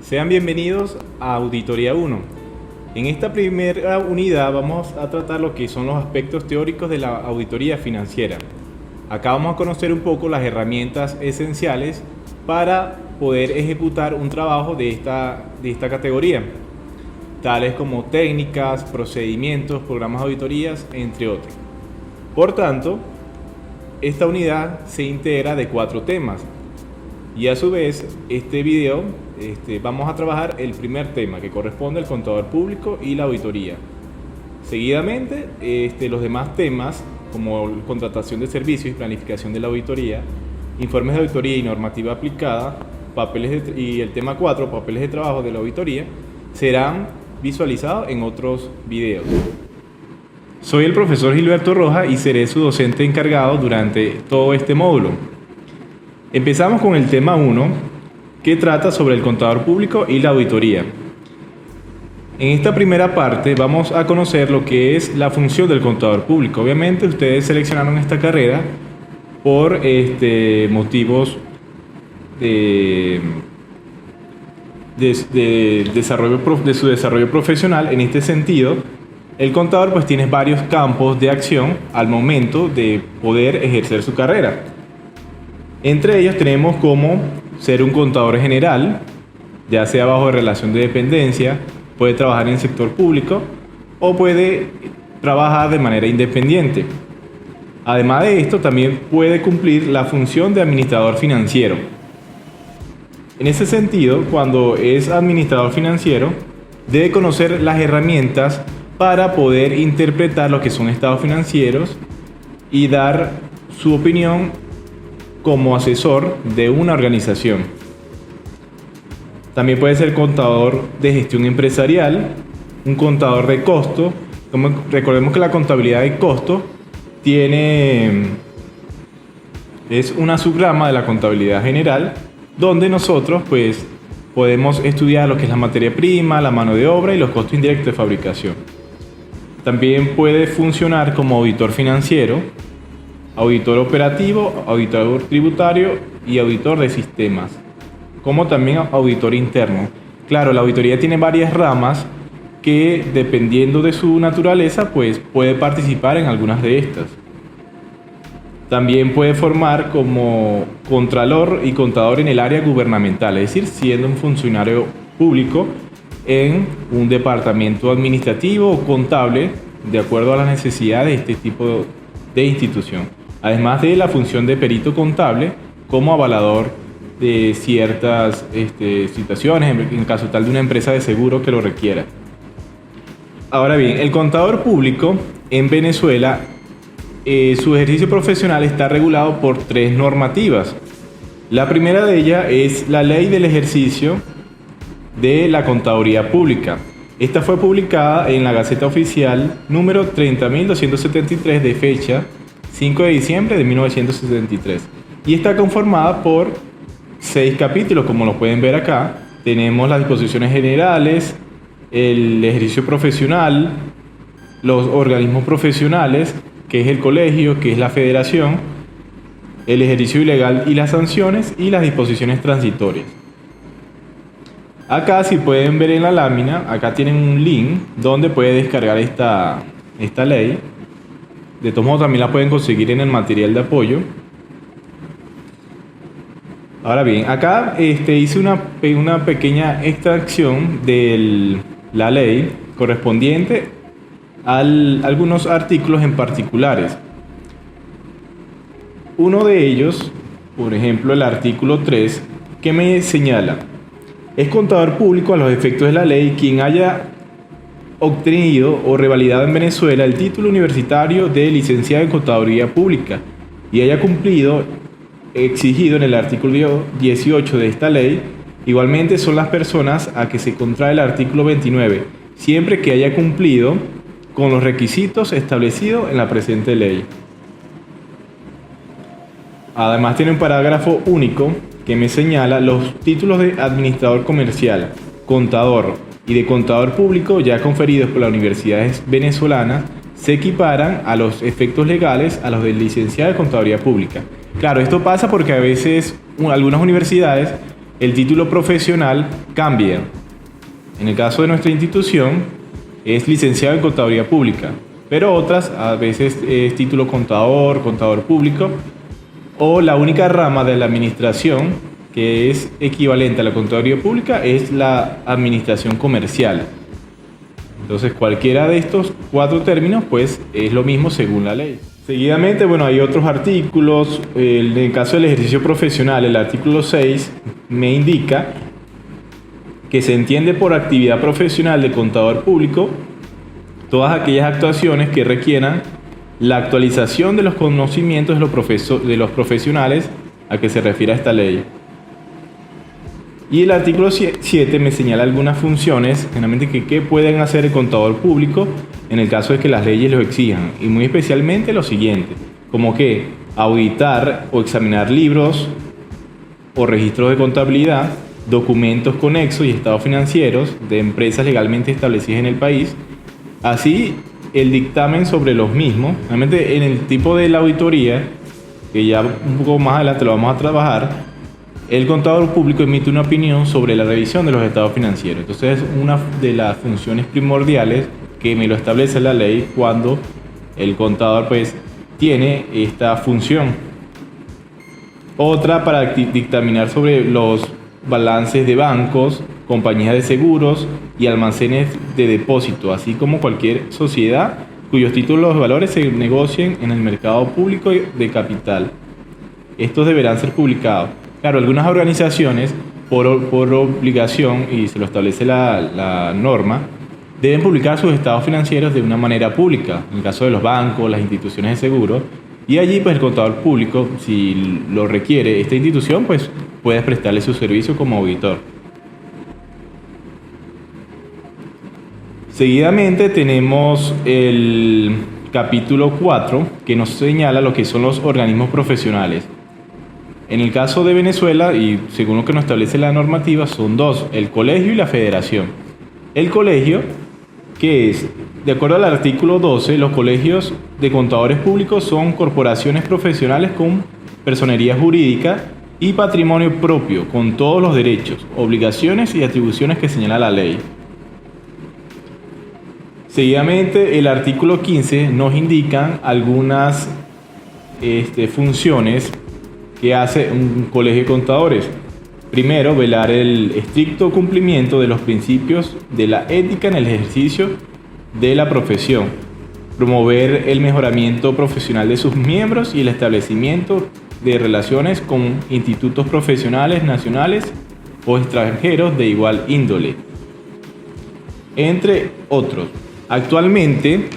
Sean bienvenidos a Auditoría 1. En esta primera unidad vamos a tratar lo que son los aspectos teóricos de la auditoría financiera. Acá vamos a conocer un poco las herramientas esenciales para poder ejecutar un trabajo de esta categoría, tales como técnicas, procedimientos, programas de auditorías, entre otros. Por tanto, esta unidad se integra de 4 temas y a su vez este video vamos a trabajar el primer tema, que corresponde al contador público y la auditoría. Seguidamente los demás temas como contratación de servicios y planificación de la auditoría, informes de auditoría y normativa aplicada, y el tema 4, papeles de trabajo de la auditoría, serán visualizados en otros videos. Soy el profesor Gilberto Rojas y seré su docente encargado durante todo este módulo. Empezamos con el tema 1, que trata sobre el contador público y la auditoría. En esta primera parte vamos a conocer lo que es la función del contador público. Obviamente ustedes seleccionaron esta carrera por motivos de su desarrollo profesional. En este sentido, el contador pues tiene varios campos de acción al momento de poder ejercer su carrera. Entre ellos tenemos como ser un contador general, ya sea bajo relación de dependencia, puede trabajar en el sector público o puede trabajar de manera independiente. Además de esto, también puede cumplir la función de administrador financiero. En ese sentido, cuando es administrador financiero, debe conocer las herramientas para poder interpretar lo que son estados financieros y dar su opinión como asesor de una organización. También puede ser contador de gestión empresarial, un contador de costo. Recordemos que la contabilidad de costo es una subrama de la contabilidad general, donde nosotros pues podemos estudiar lo que es la materia prima, la mano de obra y los costos indirectos de fabricación. También puede funcionar como auditor financiero, auditor operativo, auditor tributario y auditor de sistemas, como también auditor interno. Claro, la auditoría tiene varias ramas que, dependiendo de su naturaleza, pues puede participar en algunas de estas. También puede formar como contralor y contador en el área gubernamental, es decir, siendo un funcionario público en un departamento administrativo o contable, de acuerdo a las necesidades de este tipo de institución. Además de la función de perito contable como avalador de ciertas situaciones, en caso tal de una empresa de seguro que lo requiera. Ahora bien, el contador público en Venezuela, su ejercicio profesional está regulado por 3 normativas. La primera de ellas es la Ley del Ejercicio de la Contaduría Pública. Esta fue publicada en la Gaceta Oficial número 30.273 de fecha 5 de diciembre de 1973 y está conformada por 6 capítulos, como lo pueden ver acá. Tenemos las disposiciones generales, el ejercicio profesional, los organismos profesionales, que es el colegio, que es la federación, el ejercicio ilegal y las sanciones, y las disposiciones transitorias. Acá, si pueden ver en la lámina, acá tienen un link donde puede descargar esta ley. De todos modos, también la pueden conseguir en el material de apoyo. Ahora bien, acá hice una pequeña extracción de la ley correspondiente a algunos artículos en particulares. Uno de ellos, por ejemplo, el artículo 3, que me señala: es contador público a los efectos de la ley quien haya obtenido o revalidado en Venezuela el título universitario de licenciado en Contaduría Pública y haya cumplido exigido en el artículo 18 de esta ley. Igualmente son las personas a que se contrae el artículo 29, siempre que haya cumplido con los requisitos establecidos en la presente ley. Además tiene un parágrafo único que me señala los títulos de administrador comercial, contador y de contador público ya conferidos por las universidades venezolanas se equiparan a los efectos legales a los del licenciado de Contaduría Pública. Claro, esto pasa porque a veces algunas universidades el título profesional cambia. En el caso de nuestra institución es licenciado en Contaduría Pública, pero otras a veces es título contador, contador público, o la única rama de la administración que es equivalente a la Contaduría Pública es la administración comercial. Entonces cualquiera de estos 4 términos pues es lo mismo según la ley. Seguidamente, bueno, hay otros artículos. En el caso del ejercicio profesional, el artículo 6 me indica que se entiende por actividad profesional de contador público todas aquellas actuaciones que requieran la actualización de los conocimientos de los profesionales a que se refiere esta ley. Y el artículo 7 me señala algunas funciones, generalmente que pueden hacer el contador público en el caso de que las leyes lo exijan, y muy especialmente lo siguiente, como que auditar o examinar libros o registros de contabilidad, documentos conexos y estados financieros de empresas legalmente establecidas en el país, así el dictamen sobre los mismos. Realmente en el tipo de la auditoría, que ya un poco más adelante lo vamos a trabajar, el contador público emite una opinión sobre la revisión de los estados financieros. Entonces es una de las funciones primordiales que me lo establece la ley cuando el contador pues tiene esta función. Otra para dictaminar sobre los balances de bancos, compañías de seguros y almacenes de depósito, así como cualquier sociedad cuyos títulos de valores se negocien en el mercado público de capital. Estos deberán ser publicados. Claro, algunas organizaciones, por obligación, y se lo establece la norma, deben publicar sus estados financieros de una manera pública, en el caso de los bancos, las instituciones de seguro, y allí pues el contador público, si lo requiere esta institución, pues puede prestarle su servicio como auditor. Seguidamente tenemos el capítulo 4, que nos señala lo que son los organismos profesionales. En el caso de Venezuela, y según lo que nos establece la normativa, son 2, el colegio y la federación. El colegio, que es, de acuerdo al artículo 12, los colegios de contadores públicos son corporaciones profesionales con personería jurídica y patrimonio propio, con todos los derechos, obligaciones y atribuciones que señala la ley. Seguidamente, el artículo 15 nos indica algunas funciones que hace un colegio de contadores. Primero, velar el estricto cumplimiento de los principios de la ética en el ejercicio de la profesión, promover el mejoramiento profesional de sus miembros y el establecimiento de relaciones con institutos profesionales nacionales o extranjeros de igual índole, entre otros. Actualmente,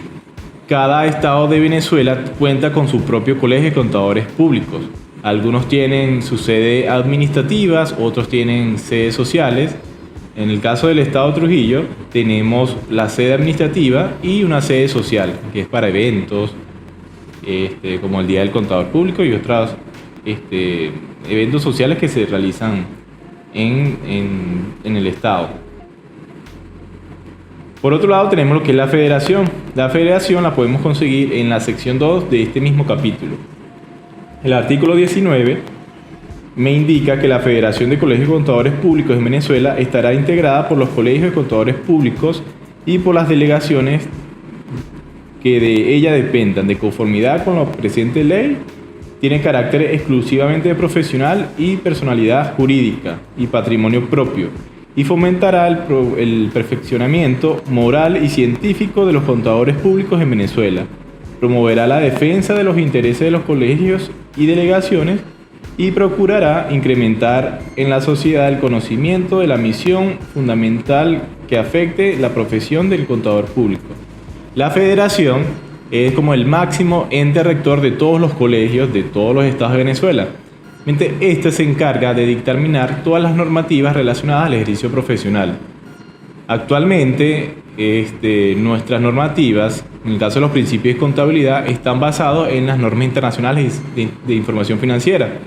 cada estado de Venezuela cuenta con su propio colegio de contadores públicos. Algunos tienen su sede administrativas, otros tienen sedes sociales. En el caso del estado de Trujillo, tenemos la sede administrativa y una sede social, que es para eventos, como el Día del Contador Público y otros eventos sociales que se realizan en el estado. Por otro lado, tenemos lo que es la federación. La federación la podemos conseguir en la sección 2 de este mismo capítulo. El artículo 19 me indica que la Federación de Colegios de Contadores Públicos en Venezuela estará integrada por los colegios de contadores públicos y por las delegaciones que de ella dependan, de conformidad con la presente ley. Tiene carácter exclusivamente profesional y personalidad jurídica y patrimonio propio, y fomentará el perfeccionamiento moral y científico de los contadores públicos en Venezuela. Promoverá la defensa de los intereses de los colegios y delegaciones y procurará incrementar en la sociedad el conocimiento de la misión fundamental que afecte la profesión del contador público. La federación es como el máximo ente rector de todos los colegios de todos los estados de Venezuela. Este se encarga de dictaminar todas las normativas relacionadas al ejercicio profesional. Actualmente, nuestras normativas, en el caso de los principios de contabilidad, están basados en las normas internacionales de información financiera,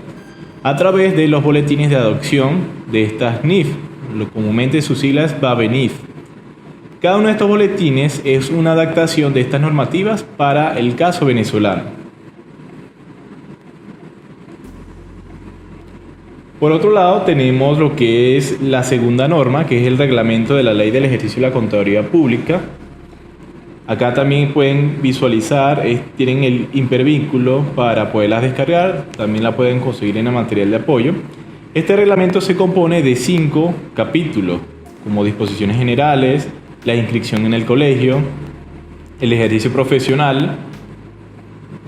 a través de los boletines de adopción de estas NIF, comúnmente sus siglas BABENIF. Cada uno de estos boletines es una adaptación de estas normativas para el caso venezolano. Por otro lado, tenemos lo que es la segunda norma, que es el reglamento de la Ley del Ejercicio de la Contaduría Pública. Acá también pueden visualizar, tienen el hipervínculo para poderlas descargar, también la pueden conseguir en el material de apoyo. Este reglamento se compone de 5 capítulos, como disposiciones generales, la inscripción en el colegio, el ejercicio profesional,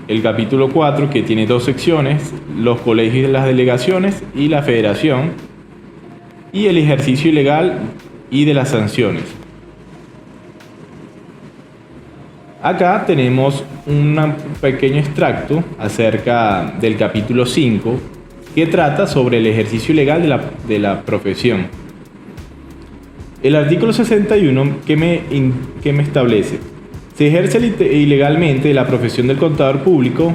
el capítulo 4, que tiene 2 secciones, los colegios y las delegaciones y la federación, y el ejercicio ilegal y de las sanciones. Acá tenemos un pequeño extracto acerca del capítulo 5, que trata sobre el ejercicio ilegal de la profesión. El artículo 61 que me establece: se ejerce ilegalmente la profesión del contador público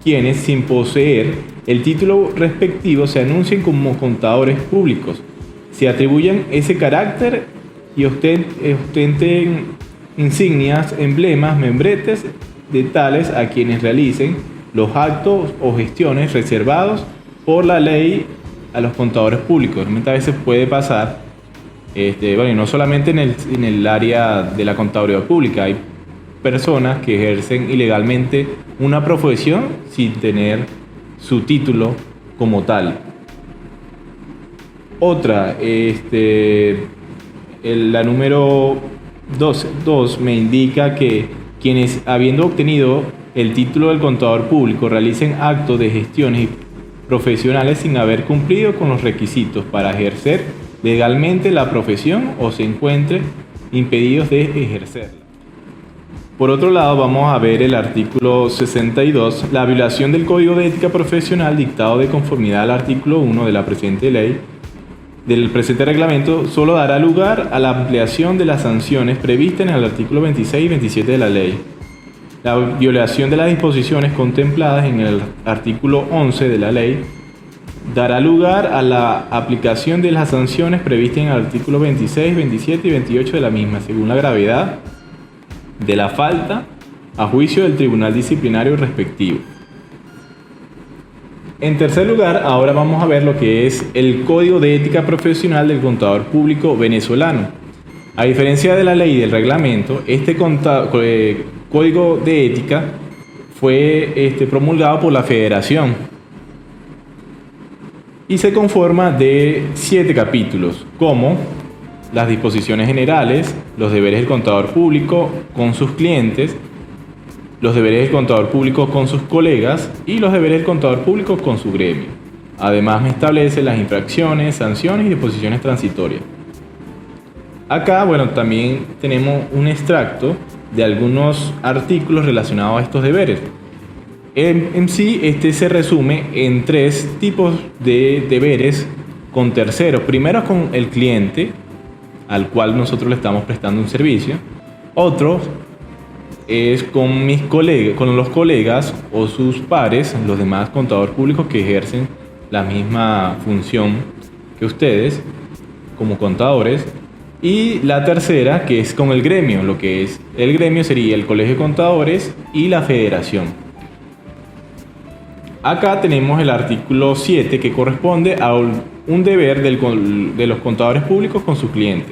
quienes, sin poseer el título respectivo, se anuncien como contadores públicos, se atribuyan ese carácter y ostenten insignias, emblemas, membretes de tales a quienes realicen los actos o gestiones reservados por la ley a los contadores públicos. Realmente a veces puede pasar, no solamente en el área de la contaduría pública, hay personas que ejercen ilegalmente una profesión sin tener su título como tal. Otra, la número 2 me indica que quienes, habiendo obtenido el título del contador público, realicen actos de gestiones profesionales sin haber cumplido con los requisitos para ejercer legalmente la profesión o se encuentren impedidos de ejercerla. Por otro lado, vamos a ver el artículo 62, la violación del Código de Ética Profesional dictado de conformidad al artículo 1 de la presente ley. Del presente reglamento solo dará lugar a la ampliación de las sanciones previstas en el artículo 26 y 27 de la ley. La violación de las disposiciones contempladas en el artículo 11 de la ley dará lugar a la aplicación de las sanciones previstas en el artículo 26, 27 y 28 de la misma, según la gravedad de la falta, a juicio del tribunal disciplinario respectivo. En tercer lugar, ahora vamos a ver lo que es el Código de Ética Profesional del Contador Público venezolano. A diferencia de la ley y del reglamento, este Código de Ética fue promulgado por la Federación y se conforma de 7 capítulos, como las disposiciones generales, los deberes del contador público con sus clientes, los deberes del contador público con sus colegas y los deberes del contador público con su gremio. Además, me establece las infracciones, sanciones y disposiciones transitorias. Acá, también tenemos un extracto de algunos artículos relacionados a estos deberes. En sí, se resume en 3 tipos de deberes con terceros. Primero es con el cliente, al cual nosotros le estamos prestando un servicio. Otro es con los colegas o sus pares, los demás contadores públicos que ejercen la misma función que ustedes como contadores. Y la tercera, que es con el gremio. Lo que es el gremio sería el Colegio de Contadores y la Federación. Acá tenemos el artículo 7, que corresponde a un deber de los contadores públicos con su cliente.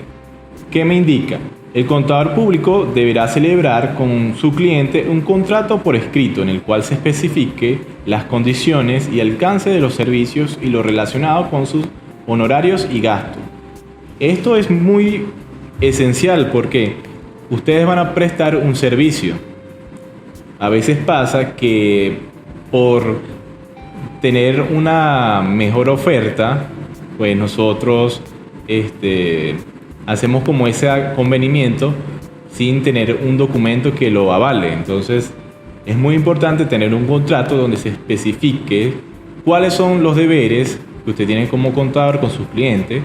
¿Qué me indica? El contador público deberá celebrar con su cliente un contrato por escrito en el cual se especifique las condiciones y alcance de los servicios y lo relacionado con sus honorarios y gastos. Esto es muy esencial porque ustedes van a prestar un servicio. A veces pasa que por tener una mejor oferta, pues nosotros hacemos como ese convenimiento sin tener un documento que lo avale. Entonces es muy importante tener un contrato donde se especifique cuáles son los deberes que usted tiene como contador con sus clientes.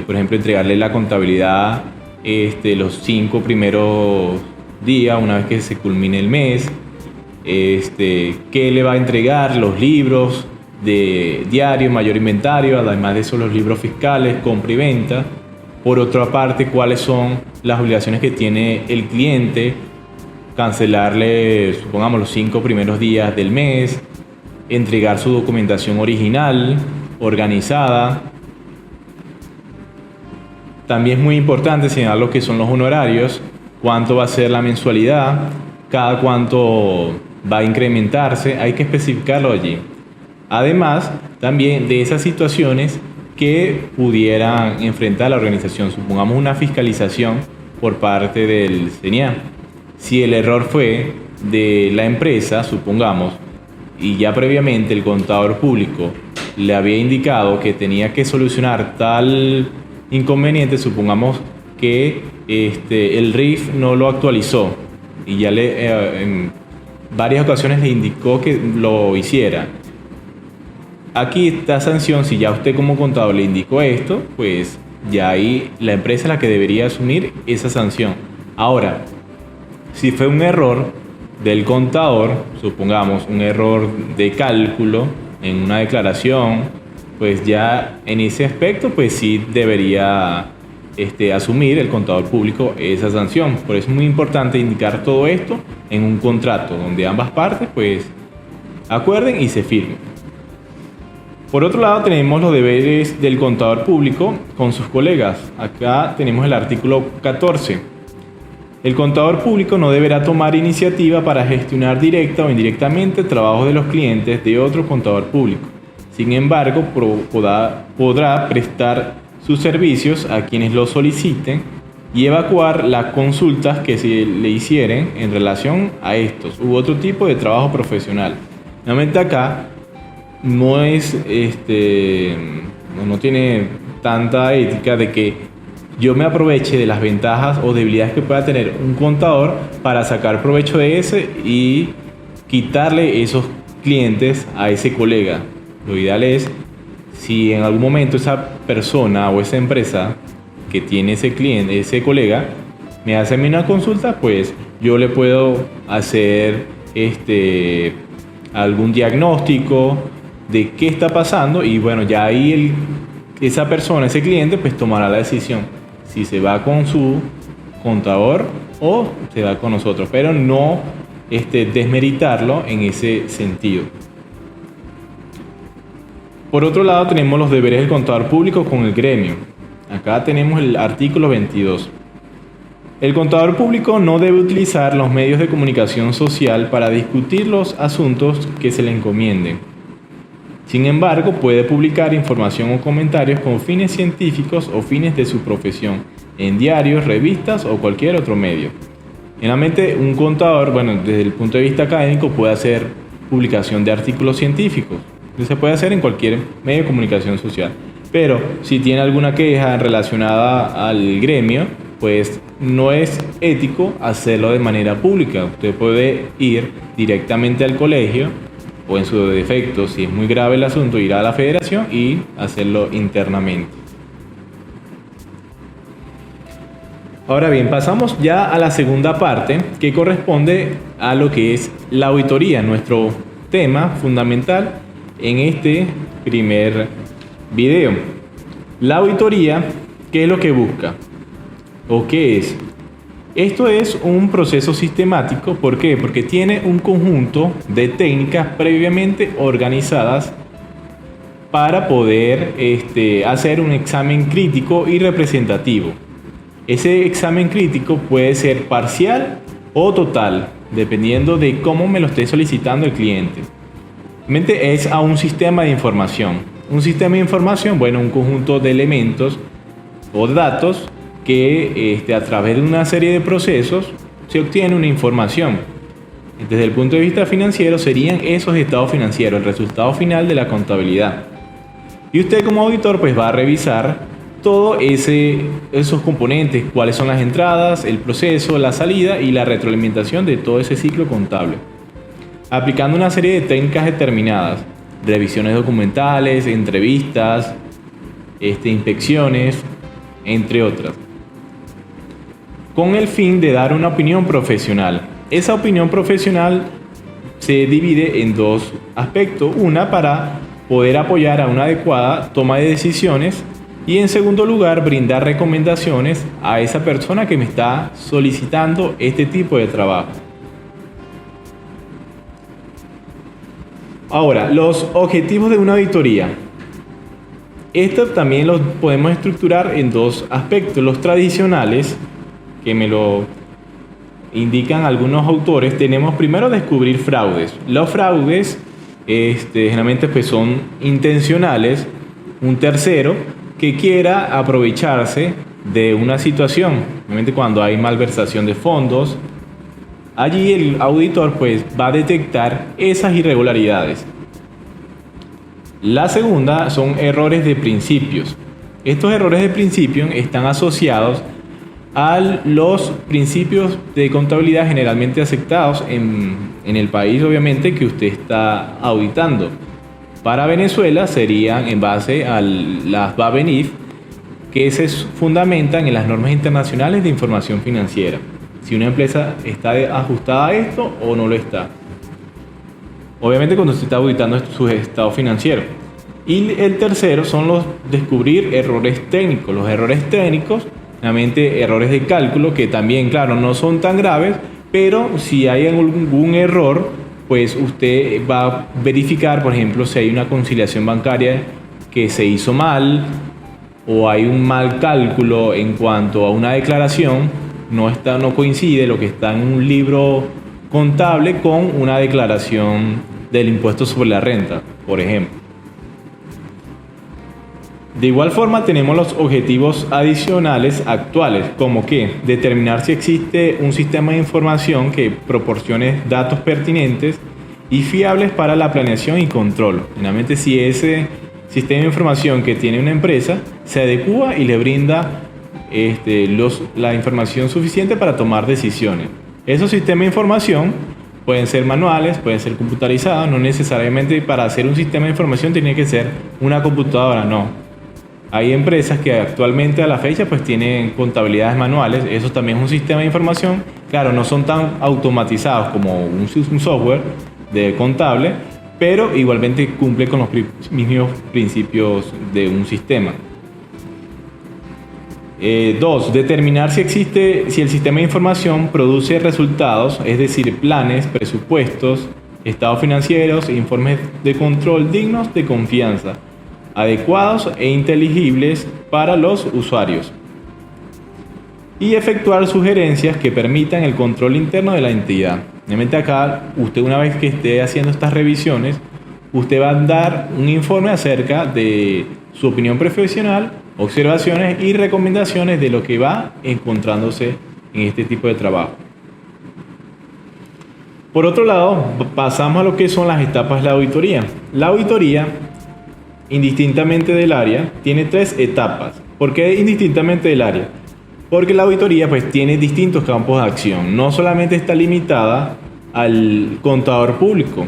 Por ejemplo, entregarle la contabilidad los 5 primeros días, una vez que se culmine el mes. ¿Qué le va a entregar? Los libros de diario, mayor inventario, además de eso los libros fiscales, compra y venta. Por otra parte, cuáles son las obligaciones que tiene el cliente, cancelarle, supongamos, los 5 primeros días del mes, entregar su documentación original, organizada. También es muy importante señalar lo que son los honorarios, cuánto va a ser la mensualidad, cada cuánto va a incrementarse, hay que especificarlo allí. Además, también de esas situaciones que pudieran enfrentar la organización, supongamos una fiscalización por parte del CENIA. Si el error fue de la empresa, supongamos, y ya previamente el contador público le había indicado que tenía que solucionar tal inconveniente, supongamos que el RIF no lo actualizó y ya en varias ocasiones le indicó que lo hiciera. Aquí esta sanción, si ya usted como contador le indicó esto, pues ya ahí la empresa es la que debería asumir esa sanción. Ahora, si fue un error del contador, supongamos un error de cálculo en una declaración, pues ya en ese aspecto pues sí debería asumir el contador público esa sanción. Por eso es muy importante indicar todo esto en un contrato donde ambas partes pues acuerden y se firmen. Por otro lado tenemos los deberes del contador público con sus colegas. Acá tenemos el artículo 14. El contador público no deberá tomar iniciativa para gestionar directa o indirectamente trabajos de los clientes de otro contador público. Sin embargo, podrá prestar sus servicios a quienes lo soliciten y evacuar las consultas que se le hicieren en relación a estos u otro tipo de trabajo profesional. Nuevamente acá no es no tiene tanta ética de que yo me aproveche de las ventajas o debilidades que pueda tener un contador para sacar provecho de ese y quitarle esos clientes a ese colega. Lo ideal es, si en algún momento esa persona o esa empresa que tiene ese cliente, ese colega, me hace a mí una consulta, pues yo le puedo hacer algún diagnóstico de qué está pasando y bueno, ya ahí esa persona, ese cliente, pues tomará la decisión si se va con su contador o se va con nosotros, pero no desmeritarlo en ese sentido. Por otro lado tenemos los deberes del contador público con el gremio. Acá tenemos el artículo 22. El contador público no debe utilizar los medios de comunicación social para discutir los asuntos que se le encomienden. Sin embargo, puede publicar información o comentarios con fines científicos o fines de su profesión en diarios, revistas o cualquier otro medio. Generalmente un contador, bueno, desde el punto de vista académico puede hacer publicación de artículos científicos. Se puede hacer en cualquier medio de comunicación social. Pero si tiene alguna queja relacionada al gremio, pues no es ético hacerlo de manera pública. Usted puede ir directamente al colegio o en su defecto, si es muy grave el asunto, ir a la federación y hacerlo internamente. Ahora bien, pasamos ya a la segunda parte que corresponde a lo que es la auditoría, nuestro tema fundamental en este primer video. La auditoría, ¿qué es lo que busca? ¿O qué es? Esto es un proceso sistemático. ¿Por qué? Porque tiene un conjunto de técnicas previamente organizadas para poder hacer un examen crítico y representativo. Ese examen crítico puede ser parcial o total, dependiendo de cómo me lo esté solicitando el cliente. Realmente es a un sistema de información. Un sistema de información, bueno, un conjunto de elementos o datos que a través de una serie de procesos se obtiene una información. Desde el punto de vista financiero serían esos estados financieros, el resultado final de la contabilidad. Y usted como auditor pues va a revisar todos esos componentes, cuáles son las entradas, el proceso, la salida y la retroalimentación de todo ese ciclo contable, aplicando una serie de técnicas determinadas, revisiones documentales, entrevistas, inspecciones, entre otras, con el fin de dar una opinión profesional. Esa opinión profesional se divide en dos aspectos. Una, para poder apoyar a una adecuada toma de decisiones, y en segundo lugar, brindar recomendaciones a esa persona que me está solicitando este tipo de trabajo. Ahora, los objetivos de una auditoría. Esto también lo podemos estructurar en dos aspectos. Los tradicionales, que me lo indican algunos autores, tenemos primero descubrir fraudes. Los fraudes generalmente pues son intencionales. Un tercero que quiera aprovecharse de una situación, obviamente cuando hay malversación de fondos, allí el auditor pues va a detectar esas irregularidades. La segunda son errores de principios. Estos errores de principio están asociados a los principios de contabilidad generalmente aceptados en el país, obviamente, que usted está auditando. Para Venezuela serían en base a las BABENIF, que se fundamentan en las normas internacionales de información financiera. Si una empresa está ajustada a esto o no lo está. Obviamente cuando se está auditando su estado financiero. Y el tercero son los descubrir errores técnicos. Los errores técnicos, realmente errores de cálculo, que también, claro, no son tan graves, pero si hay algún error, pues usted va a verificar, por ejemplo, si hay una conciliación bancaria que se hizo mal o hay un mal cálculo en cuanto a una declaración, no coincide lo que está en un libro contable con una declaración del impuesto sobre la renta, por ejemplo. De igual forma tenemos los objetivos adicionales actuales, como que determinar si existe un sistema de información que proporcione datos pertinentes y fiables para la planeación y control. Finalmente, si ese sistema de información que tiene una empresa se adecua y le brinda la información suficiente para tomar decisiones. Esos sistemas de información pueden ser manuales, pueden ser computarizados, no necesariamente para hacer un sistema de información tiene que ser una computadora, no. Hay empresas que actualmente a la fecha pues tienen contabilidades manuales, eso también es un sistema de información, claro, no son tan automatizados como un software de contable, pero igualmente cumple con los mismos principios de un sistema. 2. Determinar si el sistema de información produce resultados, es decir, planes, presupuestos, estados financieros e informes de control dignos de confianza, adecuados e inteligibles para los usuarios. Y efectuar sugerencias que permitan el control interno de la entidad. Obviamente acá, usted una vez que esté haciendo estas revisiones, usted va a dar un informe acerca de su opinión profesional, observaciones y recomendaciones de lo que va encontrándose en este tipo de trabajo. Por otro lado, pasamos a lo que son las etapas de la auditoría. La auditoría, indistintamente del área, tiene 3 etapas. ¿Por qué indistintamente del área? Porque la auditoría pues tiene distintos campos de acción. No solamente está limitada al contador público.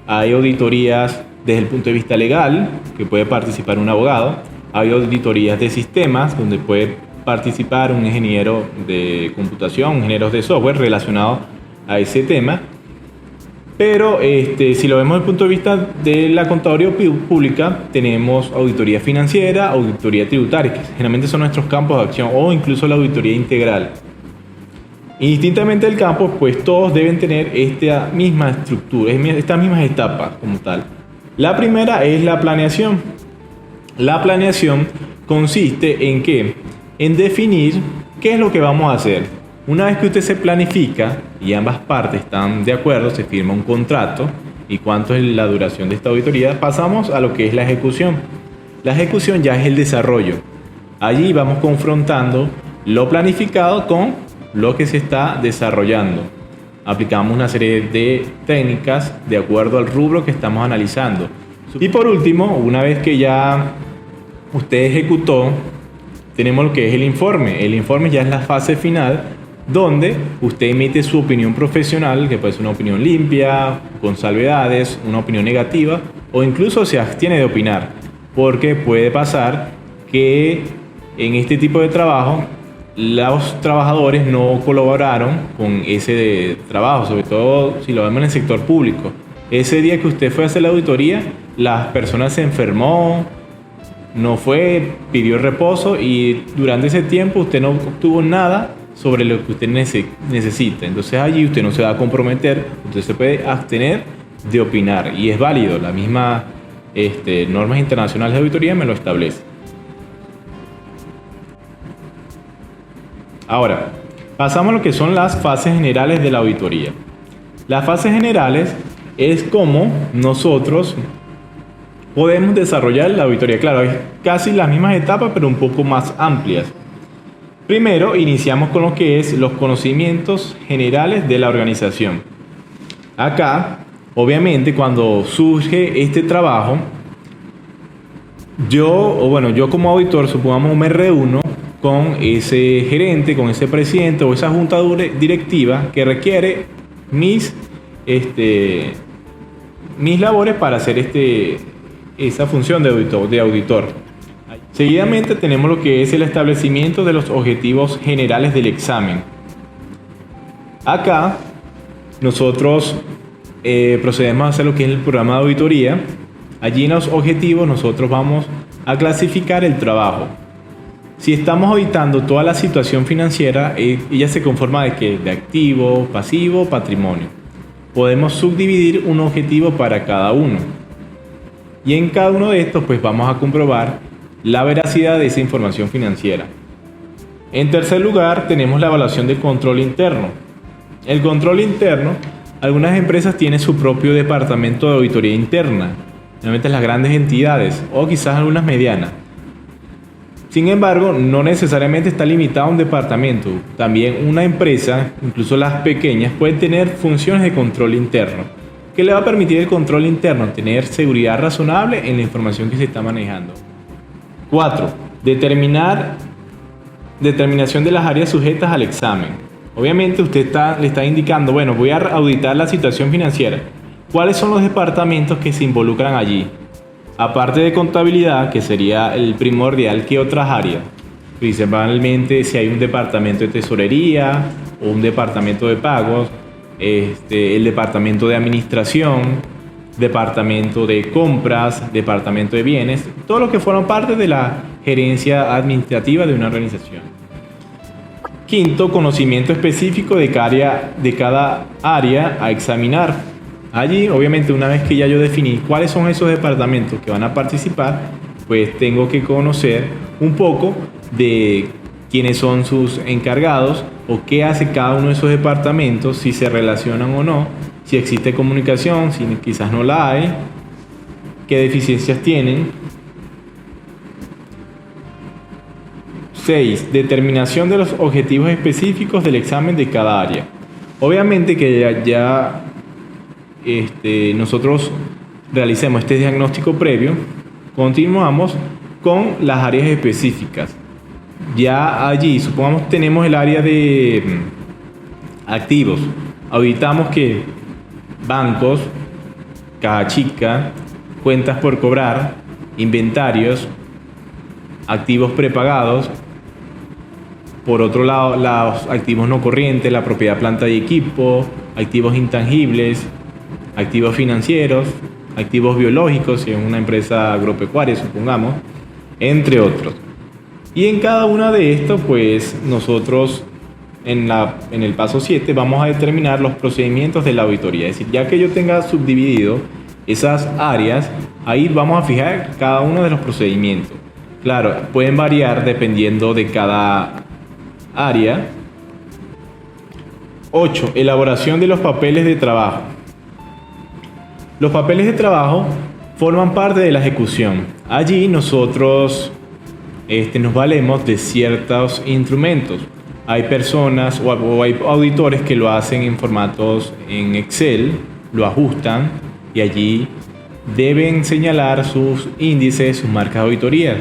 Hay auditorías desde el punto de vista legal, que puede participar un abogado. Hay auditorías de sistemas, donde puede participar un ingeniero de computación, ingenieros de software relacionados a ese tema. Pero si lo vemos desde el punto de vista de la contaduría pública, tenemos auditoría financiera, auditoría tributaria, que generalmente son nuestros campos de acción, o incluso la auditoría integral. Indistintamente del campo, pues todos deben tener esta misma estructura, estas mismas etapas como tal. La primera es la planeación. La planeación consiste en ¿qué? En definir qué es lo que vamos a hacer. Una vez que usted se planifica y ambas partes están de acuerdo, se firma un contrato y cuánto es la duración de esta auditoría, pasamos a lo que es la ejecución. La ejecución ya es el desarrollo. Allí vamos confrontando lo planificado con lo que se está desarrollando. Aplicamos una serie de técnicas de acuerdo al rubro que estamos analizando. Y por último, una vez que ya usted ejecutó, tenemos lo que es el informe. El informe ya es la fase final, donde usted emite su opinión profesional, que puede ser una opinión limpia, con salvedades, una opinión negativa, o incluso se abstiene de opinar, porque puede pasar que en este tipo de trabajo los trabajadores no colaboraron con ese trabajo, sobre todo si lo vemos en el sector público. Ese día que usted fue a hacer la auditoría, las personas se enfermó, no fue, pidió reposo y durante ese tiempo usted no obtuvo nada sobre lo que usted necesita. Entonces allí usted no se va a comprometer, usted se puede abstener de opinar y es válido. La misma normas internacionales de auditoría me lo establece. Ahora, pasamos a lo que son las fases generales de la auditoría. Las fases generales es cómo nosotros podemos desarrollar la auditoría. Claro, es casi las mismas etapas, pero un poco más amplias. Primero, iniciamos con lo que es los conocimientos generales de la organización. Acá, obviamente, cuando surge este trabajo, yo como auditor, supongamos, me reúno con ese gerente, con ese presidente o esa junta directiva que requiere mis labores para hacer esa función de auditor. Seguidamente tenemos lo que es el establecimiento de los objetivos generales del examen. Acá nosotros procedemos a hacer lo que es el programa de auditoría. Allí en los objetivos nosotros vamos a clasificar el trabajo. Si estamos auditando toda la situación financiera, ella se conforma de activo, pasivo, patrimonio. Podemos subdividir un objetivo para cada uno. Y en cada uno de estos pues vamos a comprobar la veracidad de esa información financiera. En tercer lugar tenemos la evaluación del control interno. El control interno, algunas empresas tienen su propio departamento de auditoría interna, realmente las grandes entidades o quizás algunas medianas. Sin embargo, no necesariamente está limitado a un departamento. También una empresa, incluso las pequeñas, pueden tener funciones de control interno. ¿Qué le va a permitir el control interno? Tener seguridad razonable en la información que se está manejando. 4. Determinación de las áreas sujetas al examen. Obviamente usted le está indicando, bueno, voy a auditar la situación financiera. ¿Cuáles son los departamentos que se involucran allí? Aparte de contabilidad, que sería el primordial, ¿qué otras áreas? Principalmente si hay un departamento de tesorería o un departamento de pagos, el departamento de administración, departamento de compras, departamento de bienes, todo lo que forma parte de la gerencia administrativa de una organización. 5. Conocimiento específico de cada área a examinar. Allí, obviamente, una vez que ya yo definí cuáles son esos departamentos que van a participar, pues tengo que conocer un poco de quiénes son sus encargados o qué hace cada uno de esos departamentos, si se relacionan o no, si existe comunicación, si quizás no la hay, qué deficiencias tienen. 6. Determinación de los objetivos específicos del examen de cada área. Obviamente que ya nosotros realicemos este diagnóstico previo, continuamos con las áreas específicas. Ya allí, supongamos tenemos el área de activos. Auditamos que bancos, caja chica, cuentas por cobrar, inventarios, activos prepagados. Por otro lado, los activos no corrientes, la propiedad, planta y equipo, activos intangibles, activos financieros, activos biológicos, si es una empresa agropecuaria, supongamos, entre otros. Y en cada una de estos, pues nosotros en el paso 7 vamos a determinar los procedimientos de la auditoría. Es decir, ya que yo tenga subdividido esas áreas, ahí vamos a fijar cada uno de los procedimientos. Claro, pueden variar dependiendo de cada área. 8. Elaboración de los papeles de trabajo. Los papeles de trabajo forman parte de la ejecución. Allí nosotros nos valemos de ciertos instrumentos. Hay personas o hay auditores que lo hacen en formatos en Excel, lo ajustan y allí deben señalar sus índices, sus marcas de auditoría.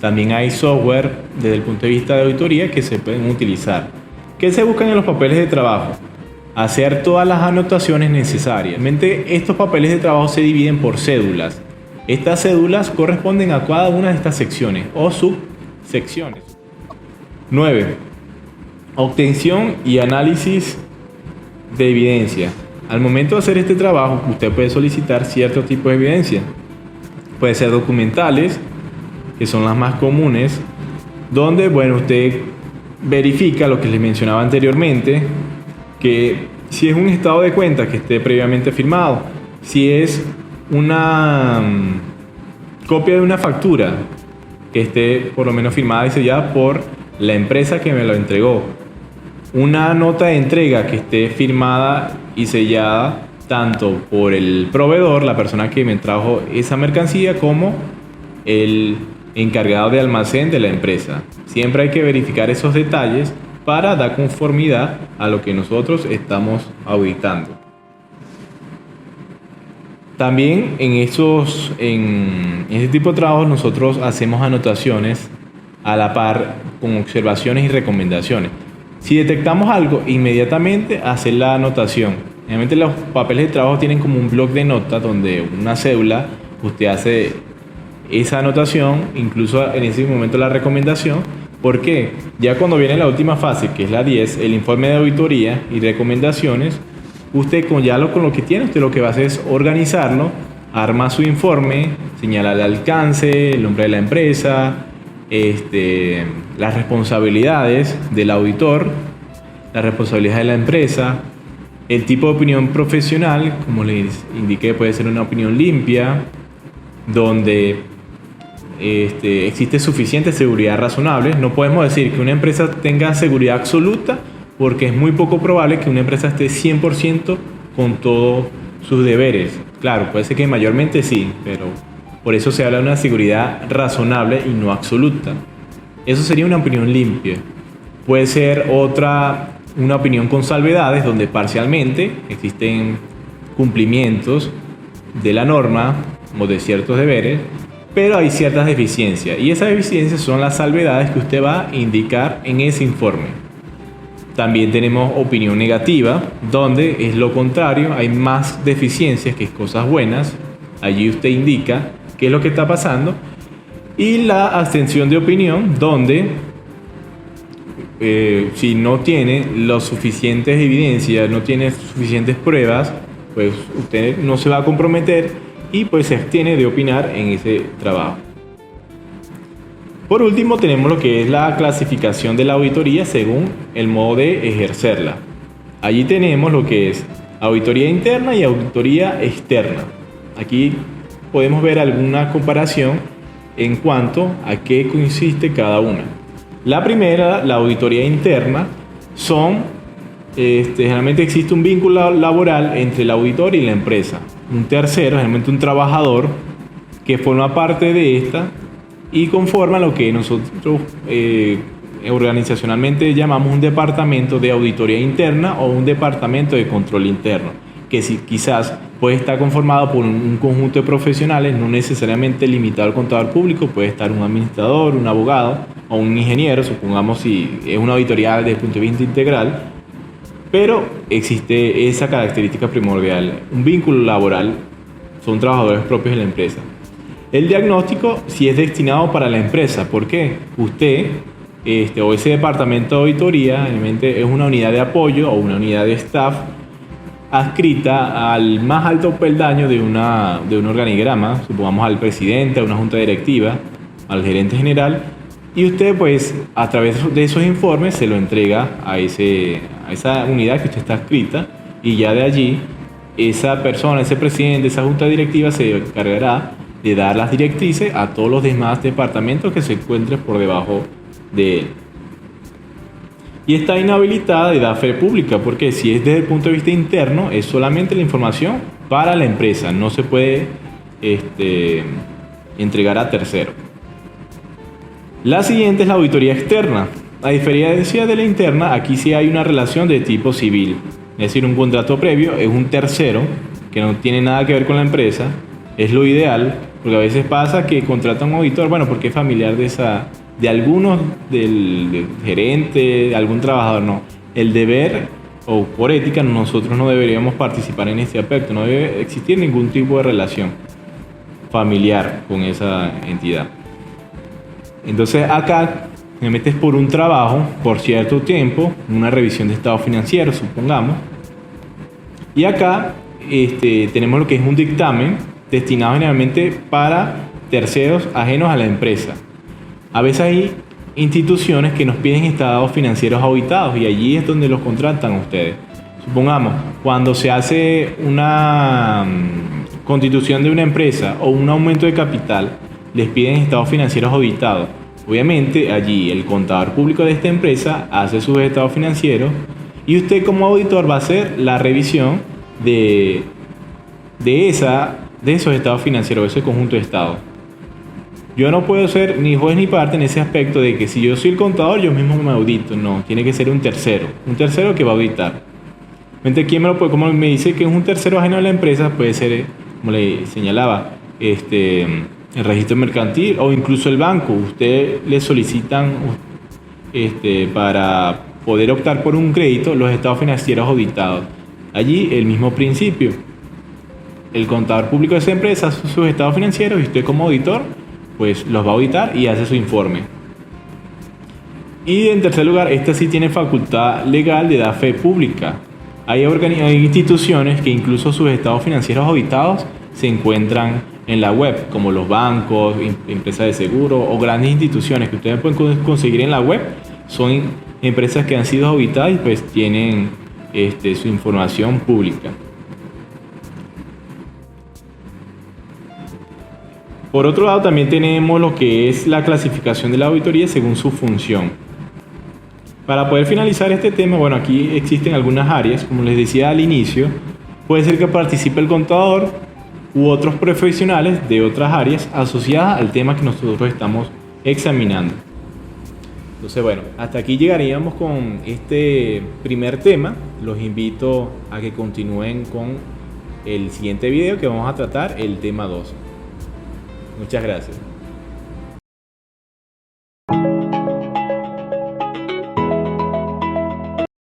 También hay software desde el punto de vista de auditoría que se pueden utilizar. ¿Qué se buscan en los papeles de trabajo? Hacer todas las anotaciones necesarias. Estos papeles de trabajo se dividen por cédulas. Estas cédulas corresponden a cada una de estas secciones o subsecciones. 9. Obtención y análisis de evidencia. Al momento de hacer este trabajo, usted puede solicitar cierto tipo de evidencia. Puede ser documentales, que son las más comunes, donde, usted verifica lo que les mencionaba anteriormente, que si es un estado de cuenta que esté previamente firmado, si es una copia de una factura que esté por lo menos firmada y sellada por la empresa que me lo entregó. Una nota de entrega que esté firmada y sellada tanto por el proveedor, la persona que me trajo esa mercancía, como el encargado de almacén de la empresa. Siempre hay que verificar esos detalles para dar conformidad a lo que nosotros estamos auditando. También en este tipo de trabajos nosotros hacemos anotaciones a la par con observaciones y recomendaciones. Si detectamos algo, inmediatamente hacer la anotación. Realmente los papeles de trabajo tienen como un bloc de notas donde una cédula, usted hace esa anotación, incluso en ese momento la recomendación. ¿Por qué? Ya cuando viene la última fase, que es la 10, el informe de auditoría y recomendaciones, usted con lo que tiene, usted lo que va a hacer es organizarlo, arma su informe, señala el alcance, el nombre de la empresa, las responsabilidades del auditor, las responsabilidades de la empresa, el tipo de opinión profesional, como les indiqué, puede ser una opinión limpia, donde existe suficiente seguridad razonable. No podemos decir que una empresa tenga seguridad absoluta, porque es muy poco probable que una empresa esté 100% con todos sus deberes. Claro, puede ser que mayormente sí, pero por eso se habla de una seguridad razonable y no absoluta. Eso sería una opinión limpia. Puede ser una opinión con salvedades, donde parcialmente existen cumplimientos de la norma o de ciertos deberes, pero hay ciertas deficiencias, y esas deficiencias son las salvedades que usted va a indicar en ese informe. También tenemos opinión negativa, donde es lo contrario, hay más deficiencias que cosas buenas. Allí usted indica qué es lo que está pasando. Y la abstención de opinión, donde si no tiene las suficientes evidencias, no tiene suficientes pruebas, pues usted no se va a comprometer y pues se abstiene de opinar en ese trabajo. Por último, tenemos lo que es la clasificación de la auditoría según el modo de ejercerla. Allí tenemos lo que es auditoría interna y auditoría externa. Aquí podemos ver alguna comparación en cuanto a qué consiste cada una. La primera, la auditoría interna, generalmente existe un vínculo laboral entre el auditor y la empresa. Un tercero, generalmente un trabajador, que forma parte de esta y conforma lo que nosotros organizacionalmente llamamos un departamento de auditoría interna o un departamento de control interno, que quizás puede estar conformado por un conjunto de profesionales, no necesariamente limitado al contador público. Puede estar un administrador, un abogado o un ingeniero, supongamos, si es una auditoría desde el punto de vista integral, pero existe esa característica primordial, un vínculo laboral, son trabajadores propios de la empresa. El diagnóstico sí es destinado para la empresa. ¿Por qué? Usted o ese departamento de auditoría realmente es una unidad de apoyo o una unidad de staff adscrita al más alto peldaño de un organigrama, supongamos al presidente, a una junta directiva, al gerente general, y usted pues a través de esos informes se lo entrega a esa unidad que usted está adscrita, y ya de allí esa persona, ese presidente, esa junta directiva se encargará de dar las directrices a todos los demás departamentos que se encuentren por debajo de él. Y está inhabilitada de dar fe pública, porque si es desde el punto de vista interno, es solamente la información para la empresa, no se puede entregar a terceros. La siguiente es la auditoría externa. A diferencia de la interna, aquí sí hay una relación de tipo civil, es decir, un contrato previo, es un tercero que no tiene nada que ver con la empresa. Es lo ideal, porque a veces pasa que contratan un auditor, bueno, porque es familiar de algunos, del gerente, de algún trabajador. No, el deber, o por ética, nosotros no deberíamos participar en este aspecto, no debe existir ningún tipo de relación familiar con esa entidad. Entonces acá me metes por un trabajo, por cierto tiempo, una revisión de estado financiero, supongamos, y acá tenemos lo que es un dictamen destinado generalmente para terceros ajenos a la empresa. A veces hay instituciones que nos piden estados financieros auditados y allí es donde los contratan ustedes. Supongamos, cuando se hace constitución de una empresa o un aumento de capital, les piden estados financieros auditados. Obviamente allí el contador público de esta empresa hace sus estados financieros y usted como auditor va a hacer la revisión de esos estados financieros, de ese conjunto de estados. Yo no puedo ser ni juez ni parte en ese aspecto de que si yo soy el contador yo mismo me audito. No, tiene que ser un tercero que va a auditar. ¿Quién me lo puede? Como me dice que es un tercero ajeno a la empresa, puede ser, como le señalaba, el registro mercantil o incluso el banco. Usted le solicitan para poder optar por un crédito los estados financieros auditados. Allí el mismo principio. El contador público de esa empresa hace sus estados financieros y usted como auditor pues los va a auditar y hace su informe. Y en tercer lugar, esta sí tiene facultad legal de dar fe pública. Hay instituciones que incluso sus estados financieros auditados se encuentran en la web, como los bancos, empresas de seguro o grandes instituciones que ustedes pueden conseguir en la web. Son empresas que han sido auditadas y pues tienen su información pública. Por otro lado, también tenemos lo que es la clasificación de la auditoría según su función. Para poder finalizar este tema, bueno, aquí existen algunas áreas, como les decía al inicio, puede ser que participe el contador u otros profesionales de otras áreas asociadas al tema que nosotros estamos examinando. Entonces, bueno, hasta aquí llegaríamos con este primer tema. Los invito a que continúen con el siguiente video que vamos a tratar, el tema 2. Muchas gracias.